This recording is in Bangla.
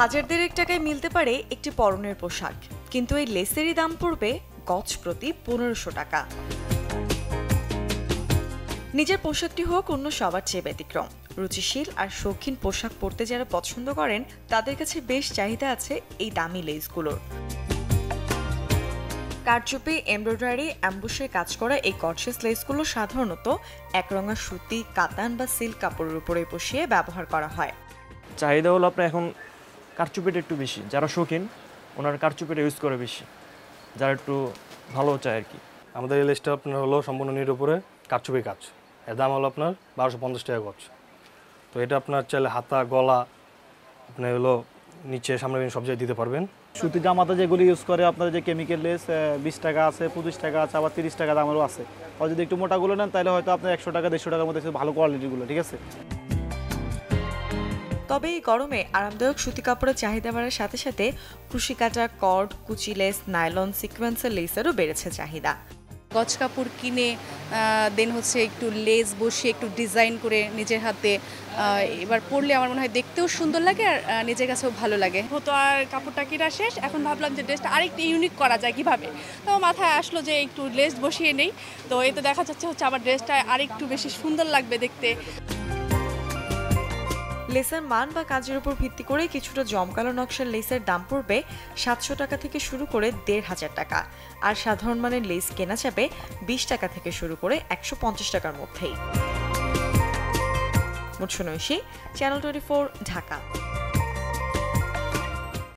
হাজার দেড়েক টাকায় মিলতে পারে একটি পরনের পোশাক, কিন্তু এই লেসেরই দাম পড়বে গজ প্রতি ১৫০০ টাকা। নিজের পোশাকটি হোক অন্য সবার চেয়ে ব্যতিক্রম। রুচিশীল আর শৌখিন পোশাক পরতে যারা পছন্দ করেন তাদের কাছে বেশ চাহিদা আছে এই দামি লেসগুলোর। কারচুপি, এমব্রয়ডারি, অ্যাম্বুশের কাজ করা এই গর্জিয়াস লেসগুলো সাধারণত একরঙা সুতি, কাতান বা সিল্ক কাপড়ের উপরে বসিয়ে ব্যবহার করা হয়। চাহিদা হলো আপনার এখন কারচুপিটা একটু বেশি, যারা শৌখিন ওনারা কারচুপিটা ইউজ করে বেশি, যারা একটু ভালো চায় আর কি। আমাদের এই লেসটা আপনার হলো সম্পূর্ণ নির উপরে কারচুপি কাজ, এর দাম হলো আপনার ১২৫০ টাকা গজ। তো এটা আপনার চাইলে হাতা, গলা, আপনি হলো নিচে সামনে সব জায়গায় দিতে পারবেন। সুতি জামাতে যেগুলি ইউজ করে আপনার যে কেমিক্যাল লেস ২০ টাকা আছে, ২৫ টাকা আছে, আবার ৩০ টাকা দামেরও আছে। আর যদি একটু মোটাগুলো নেন তাহলে হয়তো আপনার ১০০ টাকা ১৫০ টাকার মধ্যে ভালো কোয়ালিটিগুলো, ঠিক আছে। তবে এই গরমে আরামদায়ক সুতি কাপড়ের চাহিদা বাড়ার সাথে সাথে কুশি কাটা, কর্ড, কুচি লেস, নাইলন, সিকোয়েন্সের লেসেরও বেড়েছে চাহিদা। গজ কাপড় কিনে দেন হচ্ছে একটু লেস বসিয়ে একটু ডিজাইন করে নিজের হাতে এবার পরলে আমার মনে হয় দেখতেও সুন্দর লাগে আর নিজের কাছেও ভালো লাগে। হতো আর কাপড়টা কেনা শেষ, এখন ভাবলাম যে ড্রেসটা আরেকটু ইউনিক করা যায় কিভাবে। তো মাথায় আসলো যে একটু লেস বসিয়ে নেই, তো এতে দেখা যাচ্ছে হচ্ছে আমার ড্রেসটা আরেকটু বেশি সুন্দর লাগবে দেখতে। লেসের মান বা কাজের উপর ভিত্তি করে কিছুটা জমকালো নকশার লেসের দাম পড়বে ৭০০ টাকা থেকে শুরু করে ১৫০০ টাকা, আর সাধারণ মানের লেস কেনা যাবে ২০ টাকা থেকে শুরু করে ১৫০ টাকার মধ্যেই। মুৎসুনৈশী, চ্যানেল 24, ঢাকা।